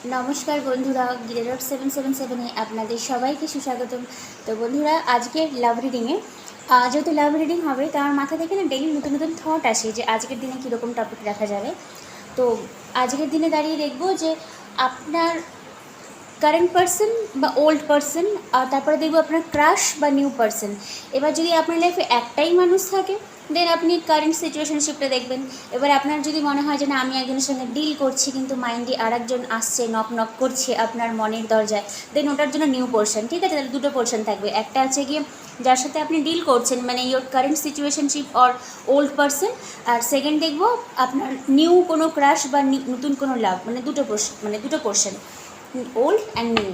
নমস্কার বন্ধুরা, গ্রেড 777-এ আপনাদের সবাইকে সুস্বাগতম। তো বন্ধুরা, আজকের লাভ রিডিংয়ে যেহেতু লাভ রিডিং হবে, তো আমার মাথা থেকে না ডেইলি নতুন নতুন থট আসে যে আজকের দিনে কীরকম টপিক রাখা যাবে। তো আজকের দিনে দাঁড়িয়ে দেখব যে আপনার কারেন্ট পার্সন বা ওল্ড পার্সন, আর তারপরে দেখবো আপনার ক্রাশ বা নিউ পার্সন। এবার যদি আপনার লাইফে একটাই মানুষ থাকে, দেন আপনি কারেন্ট সিচুয়েশনশিপটা দেখবেন। এবার আপনার যদি মনে হয় যে না, আমি একজনের সঙ্গে ডিল করছি কিন্তু মাইন্ডে আর একজন আসছে, নক নক করছে আপনার মনের দরজায়, দেন ওটার জন্য নিউ পোর্শন। ঠিক আছে, তাহলে দুটো পোর্শন থাকবে। একটা আছে গিয়ে যার সাথে আপনি ডিল করছেন, মানে your current situationship or old person. আর সেকেন্ড দেখবো আপনার নিউ কোনো ক্রাশ বা নতুন কোনো লাভ, মানে দুটো পোর্শন, ওল্ড অ্যান্ড নিউ।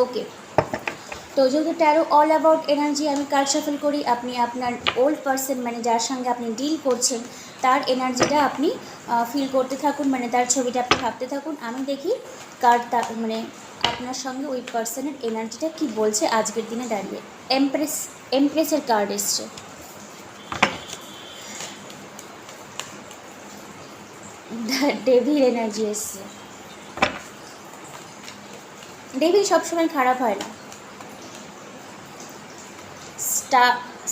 ওকে, তো যেহেতু ট্যারো অল অ্যাবাউট এনার্জি, আমি কার্ড শাফল করি। আপনি আপনার ওল্ড পার্সন, মানে যার সঙ্গে আপনি ডিল করছেন, তার এনার্জিটা আপনি ফিল করতে থাকুন, মানে তার ছবিটা আপনি ভাবতে থাকুন। আমি দেখি কার্ড মানে আপনার সঙ্গে ওই পার্সনের এনার্জিটা কি বলছে আজকের দিনে দাঁড়িয়ে। এমপ্রেসের কার্ড এসছে, ডেভিল এনার্জি এসছে। ডেভিল সবসময় খারাপ হয় না।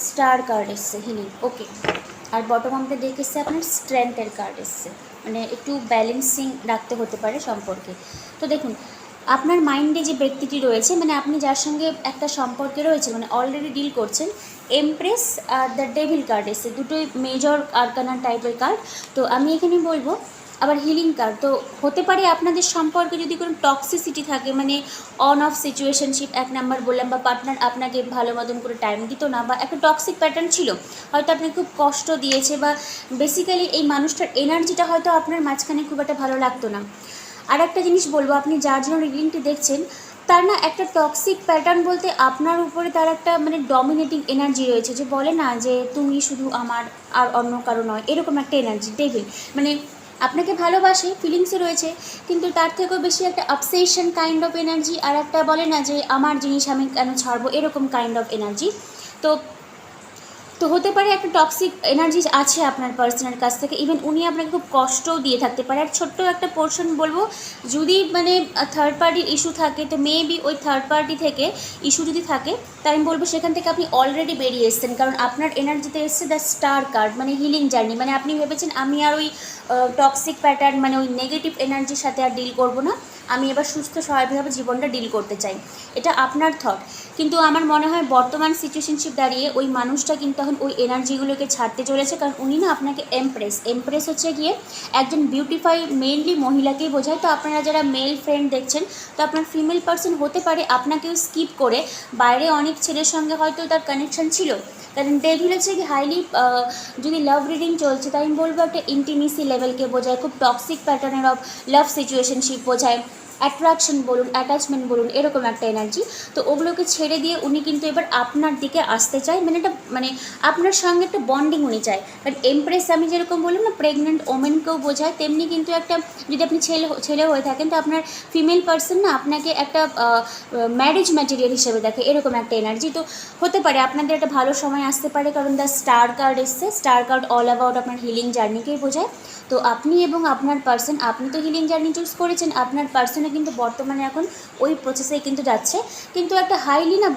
স্টার কার্ড এসছে, হিলিং। ওকে, আর বটম অফ দ্য ডেক এসছে আপনার স্ট্রেংথের কার্ড এসছে, মানে একটু ব্যালেন্সিং রাখতে হতে পারে সম্পর্কে। তো দেখুন, আপনার মাইন্ডে যে ব্যক্তিটি রয়েছে, মানে আপনি যার সঙ্গে একটা সম্পর্কে রয়েছে, মানে অলরেডি ডিল করছেন, empress are the devil card এসছে, দুটোই মেজর আরকানা টাইপের কার্ড। তো আমি এখানে বলবো, আবার হিলিং কার্ড। তো হতে পারে আপনাদের সম্পর্কে যদি কোনো টক্সিসিটি থাকে, মানে অন অফ সিচুয়েশনশিপ এক নাম্বার বললাম, বা পার্টনার আপনাকে ভালো মতন করে টাইম দিত না, বা একটা টক্সিক প্যাটার্ন ছিল, হয়তো আপনাকে খুব কষ্ট দিয়েছে, বা বেসিক্যালি এই মানুষটার এনার্জিটা হয়তো আপনার মাঝখানে খুব একটা ভালো লাগতো না। আর একটা জিনিস বলবো, আপনি যার জন্য রিডিংটি দেখছেন, তার না একটা টক্সিক প্যাটার্ন বলতে আপনার উপরে তার একটা মানে ডমিনেটিং এনার্জি রয়েছে, যে বলে না যে তুমি শুধু আমার আর অন্য কারো নয়, এরকম একটা এনার্জি ডেভিল। মানে আপনাকে ভালোবাসে, ফিলিংসে রয়েছে, কিন্তু তার থেকেও বেশি একটা অবসেশন কাইন্ড অফ এনার্জি, আর একটা বলে না যে আমার জিনিস আমি কেন ছাড়বো, এরকম কাইন্ড অফ এনার্জি। তো তো হতে পারে একটা টক্সিক এনার্জি আছে আপনার পার্সনের কাছ থেকে, ইভেন উনি আপনাকে খুব কষ্টও দিয়ে থাকতে পারে। আর ছোট্ট একটা পোর্শন বলবো, যদি মানে থার্ড পার্টির ইস্যু থাকে, তো মেবি ওই থার্ড পার্টি থেকে ইস্যু যদি থাকে, তাই আমি বলবো সেখান থেকে আপনি অলরেডি বেরিয়ে এসেছেন, কারণ আপনার এনার্জিতে এসছে দ্য স্টার কার্ড, মানে হিলিং জার্নি। মানে আপনি ভেবেছেন আমি আর ওই টক্সিক প্যাটার্ন, মানে ওই নেগেটিভ এনার্জির সাথে আর ডিল করবো না, আমি এবার সুস্থ স্বাভাবিকভাবে জীবনটা ডিল করতে চাই। এটা আপনার থট। কিন্তু আমার মনে হয় বর্তমান সিচুয়েশনশিপ দাঁড়িয়ে ওই মানুষটা কিন্তু এখন ওই এনার্জিগুলোকে ছাড়তে চলেছে, কারণ উনি না আপনাকে এমপ্রেস হচ্ছে গিয়ে একজন বিউটিফাই মেনলি মহিলাকেই বোঝায়। তো আপনারা যারা মেল ফ্রেন্ড দেখছেন, তো আপনার ফিমেল পার্সন হতে পারে আপনাকেও স্কিপ করে বাইরে অনেক ছেলের সঙ্গে হয়তো তার কানেকশন ছিল, কারণ ডেভিল হচ্ছে কি হাইলি, যদি লাভ রিডিং চলছে, তাই আমি বলবো একটা ইন্টিমেসি লেভেলকে বোঝায়, খুব টক্সিক প্যাটার্নের অফ লাভ সিচুয়েশনশিপ বোঝায়, অ্যাট্রাকশন বলুন, অ্যাটাচমেন্ট বলুন, এরকম একটা এনার্জি। তো ওগুলোকে ছেড়ে দিয়ে উনি কিন্তু এবার আপনার দিকে আসতে চায়, মানে এটা মানে আপনার সঙ্গে একটা বন্ডিং উনি চায়। কারণ এমপ্রেস আমি যেরকম বললাম না, প্রেগনেন্ট ওমেনকেও বোঝায়, তেমনি কিন্তু একটা, যদি আপনি ছেলে হয়ে থাকেন, তো আপনার ফিমেল পার্সন না আপনাকে একটা ম্যারেজ ম্যাটেরিয়াল হিসেবে দেখে, এরকম একটা এনার্জি। তো হতে পারে আপনাদের একটা ভালো সময় আসতে পারে, কারণ দ্য স্টার কার্ড এসছে। স্টার কার্ড অল অ্যাবাউট আপনার হিলিং জার্নিকেই বোঝায়। তো আপনি এবং আপনার পার্সন, আপনি তো হিলিং জার্নি চুজ করেছেন, আপনার পার্সনে কিন্তু বর্তমানে এখন ওই প্রসেসেই কিন্তু যাচ্ছে, কিন্তু একটা হাইলি না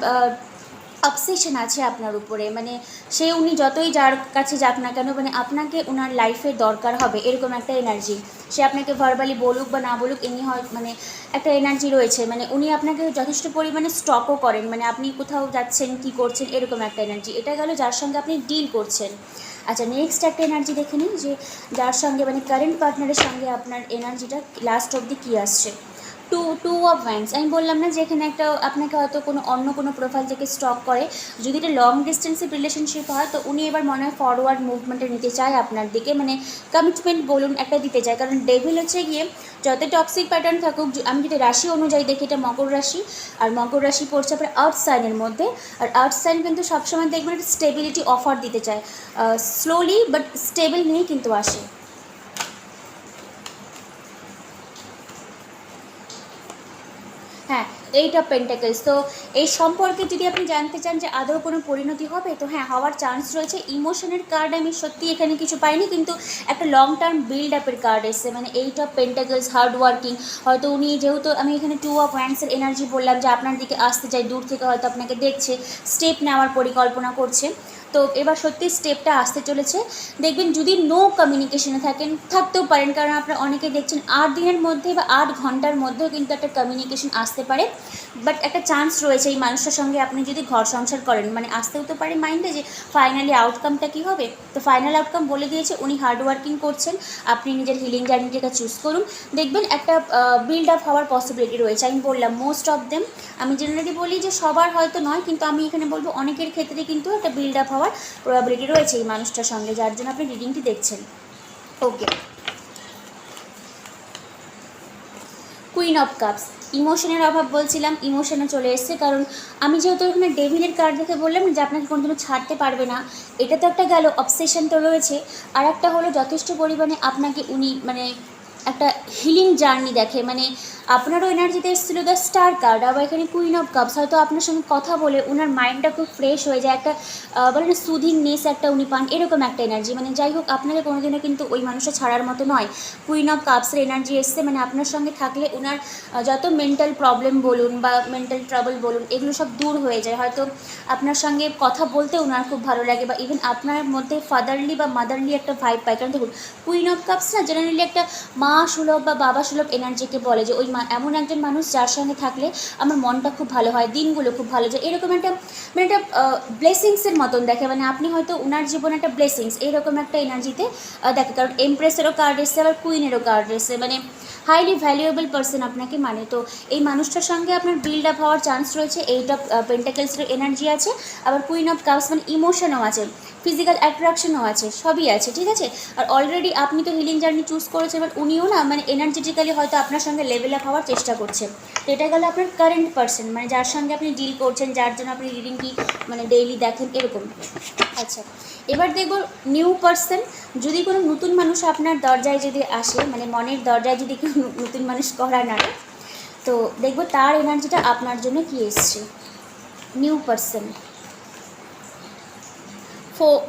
অবসেশন আছে আপনার উপরে, মানে সে উনি যতই যার কাছে যাক না কেন, মানে আপনাকে ওনার লাইফে দরকার হবে, এরকম একটা এনার্জি। সে আপনাকে ভার্বালি বলুক বা না বলুক, এমনি হয় মানে একটা এনার্জি রয়েছে, মানে উনি আপনাকে যথেষ্ট পরিমাণে স্টকও করেন, মানে আপনি কোথাও যাচ্ছেন কি করছেন, এরকম একটা এনার্জি। এটা গেল যার সঙ্গে আপনি ডিল করছেন। আচ্ছা, নেক্সট একটা এনার্জি দেখে নিন, যে যার সঙ্গে মানে কারেন্ট পার্টনারের সঙ্গে আপনার এনার্জিটা লাস্ট অবধি কী আসছে। Two of wands. আমি বললাম না যে এখানে একটা আপনাকে হয়তো অন্য কোনো প্রোফাইল থেকে স্টক করে। যদি এটা লং ডিস্টেন্সের রিলেশনশিপ হয়, তো উনি এবার মনে হয় ফরওয়ার্ড মুভমেন্টে নিতে চায় আপনার দিকে, মানে কমিটমেন্ট বলুন একটা দিতে চায়। কারণ ডেভিল হচ্ছে গিয়ে যত টক্সিক প্যাটার্ন থাকুক, আমি যদি রাশি অনুযায়ী দেখি, এটা মকর রাশি, আর মকর রাশি পড়ছে আপনার আর্থ সাইনের মধ্যে। আর আর্থ সাইন কিন্তু সবসময় দেখবেন একটা স্টেবিলিটি অফার দিতে চায়, স্লোলি বাট স্টেবল নিয়েই কিন্তু আসে। হ্যাঁ, এইট অফ পেন্টাকেলস। তো এই সম্পর্কে যদি আপনি জানতে চান যে আদৌ কোনো পরিণতি হবে, তো হ্যাঁ, হওয়ার চান্স রয়েছে। ইমোশনের কার্ড আমি সত্যি এখানে কিছু পাইনি, কিন্তু একটা লং টার্ম বিল্ড আপের কার্ড এসছে, মানে eight of pentacles, hard working. হয়তো উনি, যেহেতু আমি এখানে টু অফ ওয়ান্ডসের এনার্জি বললাম, যে আপনার দিকে আসতে চাই, দূর থেকে হয়তো আপনাকে দেখছে, স্টেপ নেওয়ার পরিকল্পনা করছে। তো এবার সত্যি স্টেপটা আসতে চলেছে। দেখবেন যদি নো কমিউনিকেশনে থাকতেও পারেন, কারণ আপনারা অনেকে দেখছেন 8 দিনের মধ্যে বা 8 ঘন্টার মধ্যেও কিন্তু একটা কমিউনিকেশন আসতে পারে। বাট একটা চান্স রয়েছে এই মানুষটার সঙ্গে আপনি যদি ঘর সংসার করেন, মানে আসতেও তো পারে মাইন্ডে যে ফাইনালি আউটকামটা কী হবে। তো ফাইনাল আউটকাম বলে দিয়েছে, উনি হার্ড ওয়ার্কিং করছেন। আপনি নিজের হিলিং জার্নিটাকে চুজ করুন, দেখবেন একটা বিল্ড আপ হওয়ার পসিবিলিটি রয়েছে। আমি বললাম মোস্ট অফ দেম, আমি জেনারেলি বলি যে সবার হয়তো নয়, কিন্তু আমি এখানে বলবো অনেকের ক্ষেত্রে কিন্তু একটা বিল্ড আপ হওয়ার প্রবাবিলিটি রয়েছে এই মানুষটার সঙ্গে, যার জন্য আপনি রিডিংটি দেখছেন। ওকে, কুইন অফ কাপস, ইমোশনের অভাব বলছিলাম, ইমোশনে চলে এসছে। কারণ আমি যেহেতু এখানে ডেভিলের কার্ড দেখে বললাম যে আপনাকে কোনোদিনও ছাড়তে পারবে না, এটা তো একটা গেল, অবসেশন তো রয়েছে। আর একটা হলো যথেষ্ট পরিমাণে আপনাকে উনি মানে একটা হিলিং জার্নি দেখে, মানে আপনারও এনার্জিতে এসেছিলো দ্য স্টার কার্ড, আবার এখানে কুইন অফ কাপস। হয়তো আপনার সঙ্গে কথা বলে ওনার মাইন্ডটা খুব ফ্রেশ হয়ে যায়, একটা বলে না সুদিংনেস একটা উনি পান, এরকম একটা এনার্জি। মানে যাই হোক, আপনাকে কোনোদিনও কিন্তু ওই মানুষটা ছাড়ার মতো নয়। কুইন অফ কাপসের এনার্জি এসছে, মানে আপনার সঙ্গে থাকলে ওনার যত মেন্টাল প্রবলেম বলুন বা মেন্টাল ট্রাবল বলুন, এগুলো সব দূর হয়ে যায়। হয়তো আপনার সঙ্গে কথা বলতে ওনার খুব ভালো লাগে, বা ইভেন আপনার মধ্যে ফাদারলি বা মাদারলি একটা ভাইব পায়। কারণ দেখুন, কুইন অফ কাপস না জেনারেলি একটা মা সুলভ বা বাবা সুলভ এনার্জিকে বলে, যে ওই এমন একজন মানুষ যার সঙ্গে থাকলে আমার মনটা খুব ভালো হয়, দিনগুলো খুব ভালো যায়, এরকম একটা মানে একটা ব্লেসিংসের মতন দেখে। মানে আপনি হয়তো ওনার জীবনে একটা ব্লেসিংস, এইরকম একটা এনার্জিতে দেখে। কারণ এমপ্রেসেরও কার্ড এসছে, আবার কুইনেরও কার্ড এসছে, মানে হাইলি ভ্যালুয়েবল পার্সন আপনাকে মানে। তো এই মানুষটার সঙ্গে আপনার বিল্ড আপ হওয়ার চান্স রয়েছে। এইট অফ পেন্টাকেলসের এনার্জি আছে, আবার কুইন অফ কাপস মানে ইমোশনও আছে, ফিজিক্যাল অ্যাট্রাকশনও আছে, সবই আছে, ঠিক আছে। আর অলরেডি আপনি তো হিলিং জার্নি চুজ করেছেন, এবার উনিও না মানে এনার্জেটিক্যালি হয়তো আপনার সঙ্গে লেভেল আপ হওয়ার চেষ্টা করছে। তো এটা গেল আপনার কারেন্ট পার্সন, মানে যার সঙ্গে আপনি ডিল করছেন, যার জন্য আপনি রিডিংটি মানে ডেইলি দেখেন, এরকম। আচ্ছা, এবার দেখব নিউ পার্সন। যদি কোনো নতুন মানুষ আপনার দরজায় যদি আসে, মানে মনের দরজায় যদি কেউ নতুন মানুষ করা নাড়ে, তো দেখব তার এনার্জিটা আপনার জন্য কী এসছে। নিউ পার্সন,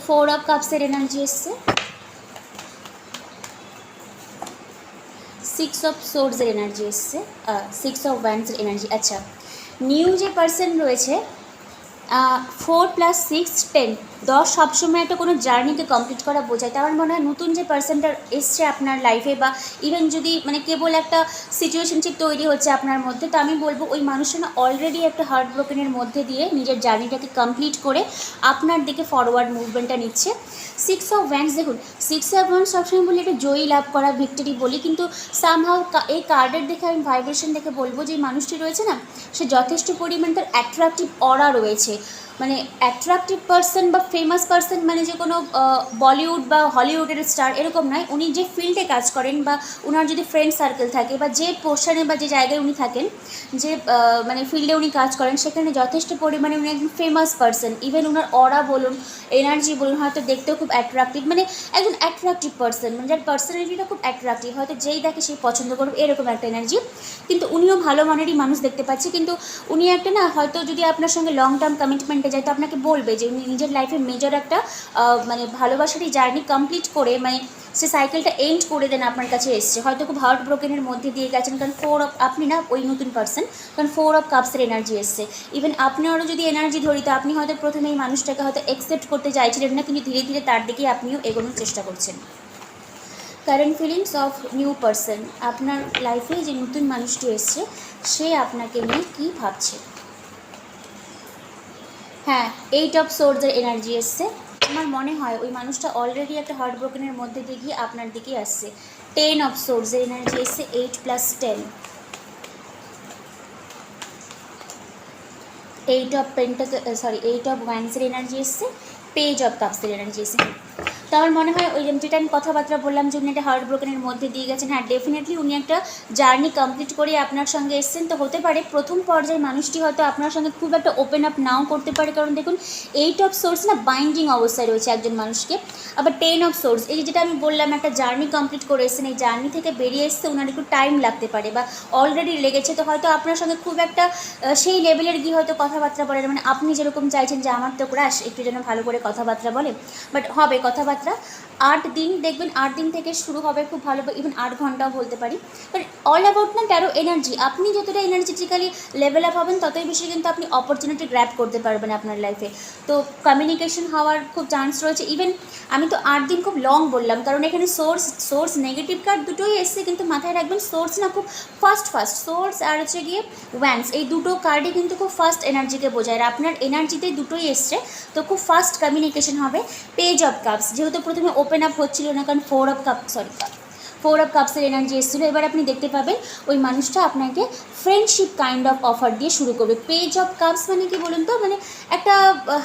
ফোর অফ কাপসের এনার্জি এসছে, সিক্স অফ সোর্সের এনার্জি এসছে, সিক্স অফ ওয়ান্ডসের এনার্জি। আচ্ছা, নিউ যে পার্সন রয়েছে, 4 + 6 10, 10 সবসময় একটা কোনো জার্নিকে কমপ্লিট করা বোঝায়। তো আমার মনে হয় নতুন যে পার্সনটা এসছে আপনার লাইফে, বা ইভেন যদি মানে কেবল একটা সিচুয়েশনশিপ তৈরি হচ্ছে আপনার মধ্যে, তো আমি বলবো ওই মানুষটা না অলরেডি একটা হার্ট ব্রোকেনের মধ্যে দিয়ে নিজের জার্নিটাকে কমপ্লিট করে আপনার দিকে ফরওয়ার্ড মুভমেন্টটা নিচ্ছে। সিক্স অফ ওয়ান্ডস, দেখুন সিক্স অফ ওয়ান্ডস সবসময় বলি একটা জয়ী লাভ করা, ভিক্টরি বলি, কিন্তু সামহাও এই কার্ডের দেখে আমি ভাইব্রেশন দেখে বলবো যে মানুষটি রয়েছে না, সে যথেষ্ট পরিমাণ তার অ্যাট্রাকটিভ অরা রয়েছে। মানে অ্যাট্রাকটিভ পার্সন বা ফেমাস পার্সন মানে যে কোনো বলিউড বা হলিউডের স্টার এরকম নয়। উনি যে ফিল্ডে কাজ করেন, বা ওনার যদি ফ্রেন্ড সার্কেল থাকে, বা যে পোর্শনে বা যে জায়গায় উনি থাকেন, যে মানে ফিল্ডে উনি কাজ করেন, সেখানে যথেষ্ট পরিমাণে উনি একজন ফেমাস পার্সন। ইভেন ওনার অরা বলুন, এনার্জি বলুন, হয়তো দেখতেও খুব অ্যাট্রাকটিভ, মানে একজন অ্যাট্রাকটিভ পার্সন, মানে যার পার্সোনালিটিটা খুব অ্যাট্রাকটিভ, হয়তো যেই দেখে সেই পছন্দ করবে, এরকম একটা এনার্জি। কিন্তু উনিও ভালো মানেরই মানুষ দেখতে পাচ্ছি, কিন্তু উনি একটা না হয়তো যদি আপনার সঙ্গে লং টার্ম কমিটমেন্টে যায়, তো আপনাকে বলবে যে উনি নিজের লাইফে মেজর একটা মানে ভালোবাসারই জার্নি কমপ্লিট করে, মানে সে সাইকেলটা এন্ড করে দেন আপনার কাছে এসছে। হয়তো খুব হার্ট ব্রোকেনের মধ্যে দিয়ে গেছেন, কারণ আপনি না ওই নতুন পার্সন, কারণ 4 অফ কাপসের এনার্জি এসছে। ইভেন আপনারও যদি এনার্জি ধরি, তো আপনি হয়তো প্রথমে এই মানুষটাকে হয়তো অ্যাকসেপ্ট করতে চাইছিলেন না, কিন্তু ধীরে ধীরে তার দিকেই আপনিও এগোনোর চেষ্টা করছেন। Current feelings of new person, আপনার লাইফে যে নতুন মানুষটি এসছে, সে আপনাকে নিয়ে কী ভাবছে। হ্যাঁ, 8 অফ সোর্সের এনার্জি এসছে। আমার মনে হয় ওই মানুষটা অলরেডি একটা হার্ট ব্রোকেনের মধ্যে দিয়ে গিয়ে আপনার দিকে আসছে। 10 অফ সোর্সের এনার্জি এসছে, 8 + 10, 8 অফ ওয়ান্ডসের এনার্জি এসছে, পেজ অফ কাপসের এনার্জি এসছে। তো আমার মনে হয় ওই যেটা আমি কথাবার্তা বললাম যে উনি একটা হার্ট ব্রোকেনের মধ্যে দিয়ে গেছেন, হ্যাঁ ডেফিনেটলি উনি একটা জার্নি কমপ্লিট করে আপনার সঙ্গে এসেছেন। তো হতে পারে প্রথম পর্যায়ে মানুষটি হয়তো আপনার সঙ্গে খুব একটা ওপেন আপ নাও করতে পারে, কারণ দেখুন 8 অফ সোর্স না বাইন্ডিং অবস্থায় রয়েছে একজন মানুষকে। আবার 10 অফ সোর্স, এই যেটা আমি বললাম একটা জার্নি কমপ্লিট করে এসেছেন, এই জার্নি থেকে বেরিয়ে এসছে ওনার একটু টাইম লাগতে পারে বা অলরেডি লেগেছে। তো হয়তো আপনার সঙ্গে খুব একটা সেই লেভেলের গিয়ে হয়তো কথাবার্তা বলে, মানে আপনি যেরকম চাইছেন যে আমার তো ক্রাশ একটু যেন ভালো করে কথাবার্তা বলে, বাট হবে কথাবার্তা। 8 দিন দেখবেন, 8 দিন থেকে শুরু হবে খুব ভালো, ইভেন 8 ঘন্টাও বলতে পারি। বাট অল অ্যাবাউট না ট্যারো এনার্জি, আপনি যতটা এনার্জেটিক্যালি লেভেল আপ হবেন ততই বেশি কিন্তু আপনি অপরচুনিটি গ্র্যাব করতে পারবেন আপনার লাইফে। তো কমিউনিকেশন হওয়ার খুব চান্স রয়েছে। ইভেন আমি তো 8 দিন খুব লং বললাম, কারণ এখানে সোর্স নেগেটিভ কার্ড দুটোই এসছে, কিন্তু মাথায় রাখবেন সোর্স না খুব ফাস্ট সোর্স আর হচ্ছে গিয়ে ওয়ান্স, এই দুটো কার্ডই কিন্তু খুব ফাস্ট এনার্জিকে বোঝায়, আর আপনার এনার্জিতে দুটোই এসছে। তো খুব ফাস্ট কমিউনিকেশন হবে। পেজ অফ কাপস, যেহেতু প্রথমে ওপেন আপ হচ্ছিল না, কারণ 4 অফ কাপসের এনার্জি এসেছিলো, এবার আপনি দেখতে পাবেন ওই মানুষটা আপনাকে ফ্রেন্ডশিপ কাইন্ড অফ অফার দিয়ে শুরু করবে। পেজ অফ কাপস মানে কি বলুন তো, মানে একটা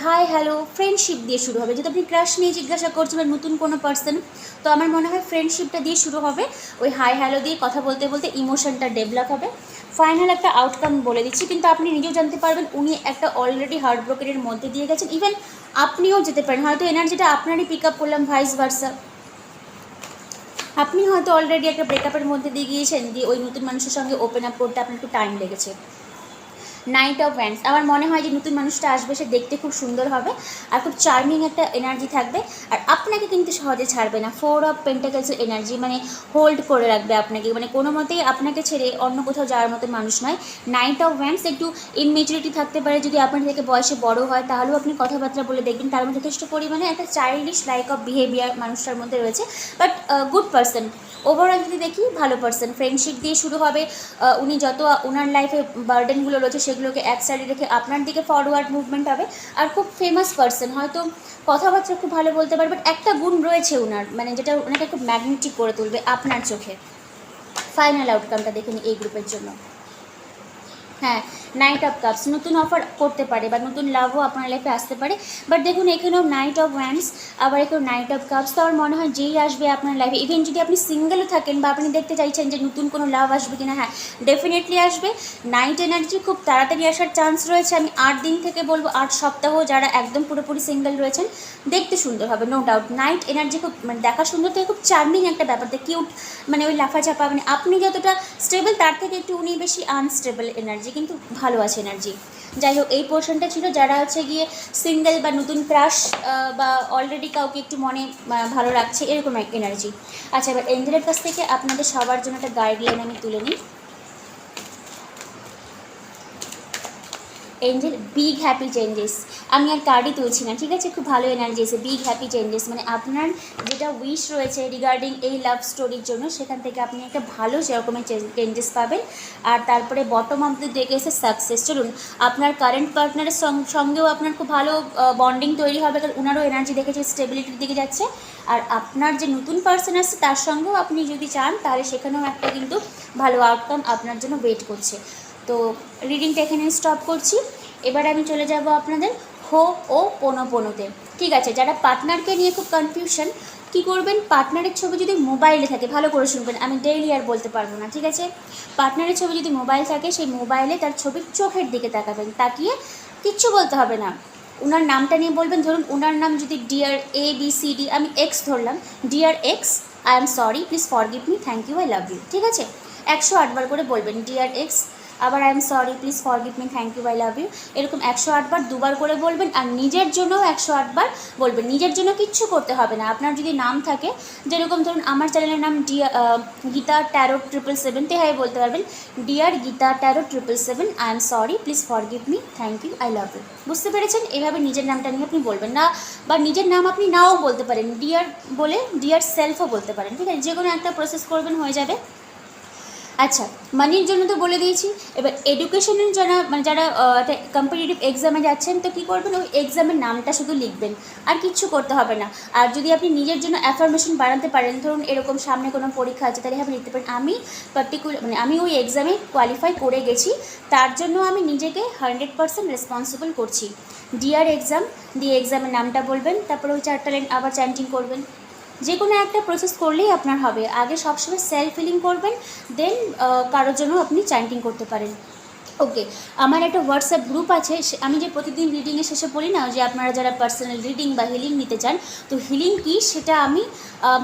হাই হ্যালো ফ্রেন্ডশিপ দিয়ে শুরু হবে। যদি আপনি ক্রাশ নিয়ে জিজ্ঞাসা করছেন বা নতুন কোনো পার্সন, তো আমার মনে হয় ফ্রেন্ডশিপটা দিয়ে শুরু হবে, ওই হাই হ্যালো দিয়ে কথা বলতে বলতে ইমোশনটা ডেভেলপ হবে। ফাইনাল একটা আউটকাম বলে দিচ্ছি, কিন্তু আপনি নিজেও জানতে পারবেন উনি একটা অলরেডি হার্ট ব্রোকেনের মধ্যে দিয়ে গেছেন। ইভেন আপনিও যেতে পারেন, হয়তো এনার্জিটা আপনারই পিক আপ করলাম, ভাইস ভার্সা। আপনি হয়তো অলরেডি একটা ব্রেকআপের মধ্যে দিয়ে গিয়েছেন, দিয়ে ওই নতুন মানুষের সঙ্গে ওপেন আপ করতে আপনার একটু টাইম লেগেছে। নাইট অফ ওয়ান্ডস, আমার মনে হয় যে নতুন মানুষটা আসবে, সে দেখতে খুব সুন্দর হবে আর খুব চার্মিং একটা এনার্জি থাকবে, আর আপনাকে কিন্তু সহজে ছাড়বে না। 4 অফ পেন্টাকলসের এনার্জি, মানে হোল্ড করে রাখবে আপনাকে, মানে কোনো মতেই আপনাকে ছেড়ে অন্য কোথাও যাওয়ার মতো মানুষ নয়। নাইট অফ ওয়ান্ডস, একটু ইনমেচুরিটি থাকতে পারে, যদি আপনার থেকে বয়সে বড় হয় তাহলেও আপনি কথাবার্তা বলে দেখবেন তার মধ্যে যথেষ্ট পরিমাণে একটা চাইল্ডিশ লাইক অফ বিহেভিয়ার মানুষটার মধ্যে রয়েছে, বাট গুড পার্সন। ওভারঅল যদি দেখি ভালো পার্সন, ফ্রেন্ডশিপ দিয়ে শুরু হবে। উনি যত ওনার লাইফে বার্ডেনগুলো রয়েছে সেগুলোকে এক সাইডে রেখে আপনার দিকে ফরওয়ার্ড মুভমেন্ট হবে। আর খুব ফেমাস পার্সন, হয়তো কথাবার্তা খুব ভালো বলতে পারবে, বাট একটা গুণ রয়েছে ওনার, মানে যেটা ওনাকে খুব ম্যাগনেটিক করে তুলবে আপনার চোখে। ফাইনাল আউটকামটা দেখে নিই এই গ্রুপের জন্য। হ্যাঁ, নাইট অফ কাপস, নতুন অফার করতে পারে বা নতুন লাভও আপনার লাইফে আসতে পারে, বাট দেখুন এখানেও নাইট অফ ওয়ান্ডস, আবার এখানেও নাইট অফ কাপস। তো আমার মনে হয় যেই আসবে আপনার লাইফে, ইভেন যদি আপনি সিঙ্গেলও থাকেন বা আপনি দেখতে চাইছেন যে নতুন কোনো লাভ আসবে কিনা, হ্যাঁ ডেফিনেটলি আসবে। নাইট এনার্জি খুব তাড়াতাড়ি আসার চান্স রয়েছে। আমি 8 দিন থেকে বলবো 8 সপ্তাহ, যারা একদম পুরোপুরি সিঙ্গেল রয়েছেন দেখতে সুন্দর হবে, নো ডাউট। নাইট এনার্জি খুব, মানে দেখা সুন্দর থেকে খুব চার্মিং একটা ব্যাপার, কিউট, মানে ওই লাফাঝাপা, মানে আপনি যতটা স্টেবল তার থেকে একটু উনি বেশি আনস্টেবল এনার্জি, কিন্তু ভালো আছে এনার্জি। যাই হোক, এই পোর্শনটা ছিল যারা হচ্ছে গিয়ে সিঙ্গেল বা নতুন ক্রাশ বা অলরেডি কাউকে একটু মনে ভালো রাখছে এরকম এক এনার্জি। আচ্ছা, এবার এঞ্জেলের কাছ থেকে আপনাদের সবার জন্য একটা গাইডলাইন আমি তুলে নিই। এঞ্জেল, বিগ হ্যাপি চেঞ্জেস, আমি আর কার্ডই তুলছি না, ঠিক আছে, খুব ভালো এনার্জি এসে বিগ হ্যাপি চেঞ্জেস, মানে আপনার যেটা উইশ রয়েছে রিগার্ডিং এই লাভ স্টোরির জন্য, সেখান থেকে আপনি একটা ভালো সেরকমের চেঞ্জেস পাবেন। আর তারপরে বটম অফ দ্য ডেকে এসে সাকসেস। চলুন, আপনার কারেন্ট পার্টনারের সঙ্গেও আপনার খুব ভালো বন্ডিং তৈরি হবে, কারণ ওনারও এনার্জি দেখেছে স্টেবিলিটির দিকে যাচ্ছে। আর আপনার যে নতুন পার্সন আসছে তার সঙ্গেও আপনি যদি চান তাহলে সেখানেও একটা কিন্তু ভালো আউটকাম আপনার জন্য ওয়েট করছে। তো রিডিংটা এখানে স্টপ করছি। এবার আমি চলে যাব আপনাদের হো ও পোনোতে। ঠিক আছে, যারা পার্টনারকে নিয়ে খুব কনফিউশন, কী করবেন, পার্টনারের ছবি যদি মোবাইলে থাকে, ভালো করে শুনবেন, আমি ডেইলি আর বলতে পারবো না, ঠিক আছে। পার্টনারের ছবি যদি মোবাইল থাকে, সেই মোবাইলে তার ছবির চোখের দিকে তাকাবেন, তাকিয়ে কিচ্ছু বলতে হবে না, ওনার নামটা নিয়ে বলবেন। ধরুন ওনার নাম যদি ডিয়ার ABCD, আমি এক্স ধরলাম, dear X, I am sorry, please forgive me, thank you, I love you, ঠিক আছে। 108 বার করে বলবেন ডিয়ার এক্স, আবার I am sorry, please forgive me, thank you, I love you, এরকম 108 বার দুবার করে বলবেন। আর নিজের জন্যও 108 বার বলবেন। নিজের জন্য কিচ্ছু করতে হবে না, আপনার যদি নাম থাকে, যেরকম ধরুন আমার চ্যানেলের নাম গীতা ট্যারো 777, তেহাই বলতে পারবেন dear Gita tarot 777, I am sorry, please forgive me, thank you, I love you. বুঝতে পেরেছেন? এভাবে নিজের নামটা নিয়ে আপনি বলবেন না, বা নিজের নাম আপনি নাও বলতে পারেন, ডিয়ার বলে ডিয়ার সেলফও বলতে পারেন, ঠিক আছে, যে কোনো একটা প্রসেস করবেন, হয়ে যাবে। আচ্ছা, মানির জন্য তো বলে দিয়েছি। এবার এডুকেশনের যারা মানে যারা কম্পিটিটিভ এক্সামে যাচ্ছেন, তো কী করবেন, ওই এক্সামের নামটা শুধু লিখবেন, আর কিচ্ছু করতে হবে না। আর যদি আপনি নিজের জন্য অ্যাফার্মেশন বানাতে পারেন, ধরুন এরকম সামনে কোনো পরীক্ষা আছে, তাহলে আপনি লিখতে পারেন আমি মানে আমি ওই এক্সামে কোয়ালিফাই করে গেছি, তার জন্য আমি নিজেকে 100% রেসপন্সিবল করছি। ডিয়ার এক্সাম দিয়ে এক্সামের নামটা বলবেন, তারপরে ওই 4টা লাইন আবার চ্যান্টিং করবেন। যে কোনো একটা প্রসেস করলেই আপনার হবে। আগে সবসময় সেলফ ফিলিং করবেন, দেন কারোর জন্য আপনি চ্যান্টিং করতে পারেন। ওকে, আমার একটা হোয়াটসঅ্যাপ গ্রুপ আছে। আমি যে প্রতিদিন রিডিংয়ের শেষে বলি না যে আপনারা যারা পার্সোনাল রিডিং বা হিলিং নিতে চান, তো হিলিং কি সেটা আমি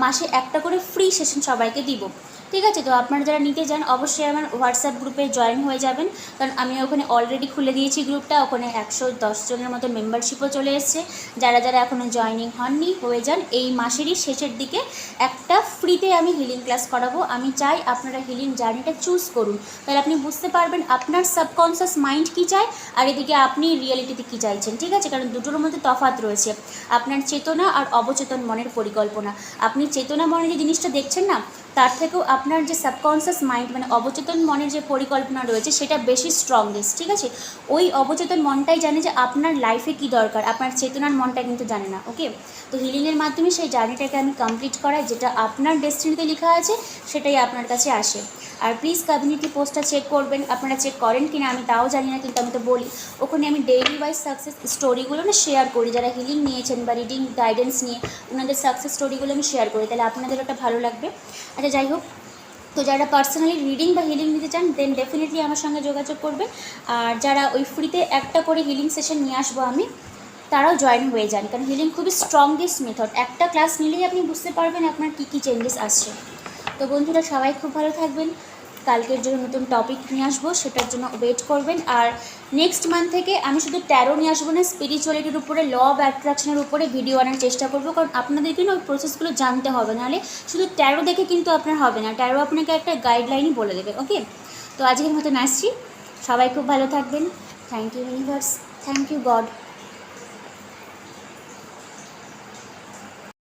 মাসে একটা করে ফ্রি সেশন সবাইকে দিব। ঠিক আছে, তো আপনারা যারা নিতে চান অবশ্যই আমার হোয়াটসঅ্যাপ গ্রুপে জয়েন হয়ে যাবেন, কারণ আমি ওখানে অলরেডি খুলে দিয়েছি গ্রুপটা। ওখানে 110 জনের মতো মেম্বারশিপও চলে এসছে। যারা যারা এখনও জয়েনিং হননি, হয়ে যান। এই মাসেরই শেষের দিকে একটা ফ্রিতে আমি হিলিং ক্লাস করাবো। আমি চাই আপনারা হিলিং জার্নিটা চুজ করুন, তাহলে আপনি বুঝতে পারবেন আপনার সাবকনসিয়াস মাইন্ড কী চায় আর এদিকে আপনি রিয়েলিটিতে কী চাইছেন। ঠিক আছে, কারণ দুটোর মধ্যে তফাৎ রয়েছে, আপনার চেতনা আর অবচেতন মনের পরিকল্পনা। আপনি চেতনা মনে যে জিনিসটা দেখছেন না, তার থেকেও আপনার যে সাবকনসিয়াস মাইন্ড মানে অবচেতন মনের যে পরিকল্পনা রয়েছে সেটা বেশি স্ট্রংগেস্ট। ঠিক আছে, ওই অবচেতন মনটাই জানে যে আপনার লাইফে কী দরকার, আপনার চেতনার মনটা কিন্তু জানে না। ওকে, তো হিলিংয়ের মাধ্যমে সেই জার্নিটাকে আমি কমপ্লিট করাই, যেটা আপনার ডেস্টিনিতে লেখা আছে সেটাই আপনার কাছে আসে। আর প্লিজ কমিউনিটি পোস্টটা চেক করবেন, আপনারা চেক করেন কি না আমি তাও জানি না, কিন্তু আমি তো বলি ওখানে আমি ডেইলি ওয়াইজ সাকসেস স্টোরিগুলো না শেয়ার করি। যারা হিলিং নিয়েছেন বা রিডিং গাইডেন্স নিয়ে ওনাদের সাকসেস স্টোরিগুলো আমি শেয়ার করি, তাহলে আপনাদের ওটা ভালো লাগবে। আচ্ছা, যাই হোক, তো যারা পার্সোনালি রিডিং বা হিলিং নিতে চান দেন ডেফিনেটলি আমার সঙ্গে যোগাযোগ করবেন। আর যারা ওই ফ্রিতে একটা করে হিলিং সেশন নিয়ে আসবো আমি, তারাও জয়েন হয়ে যান, কারণ হিলিং খুবই স্ট্রংগেস্ট মেথড। একটা ক্লাস নিলেই আপনি বুঝতে পারবেন আপনার কী কী চেঞ্জেস আসছে। তো বন্ধুরা সবাই খুব ভালো থাকবেন। কালকের জন্য নতুন টপিক নিয়ে আসবো, সেটার জন্য ওয়েট করবেন। আর নেক্সট মান্থ থেকে আমি শুধু ট্যারো নিয়ে আসবো না, স্পিরিচুয়ালিটির উপরে, ল অফ অ্যাট্রাকশনের উপরে ভিডিও আনার চেষ্টা করবো, কারণ আপনাদেরকে না ওই প্রসেসগুলো জানতে হবে, নাহলে শুধু ট্যারো দেখে কিন্তু আপনার হবে না। ট্যারো আপনাকে একটা গাইডলাইনই বলে দেবে। ওকে, তো আজকের মতন আসছি, সবাই খুব ভালো থাকবেন। Thank you universe, thank you god.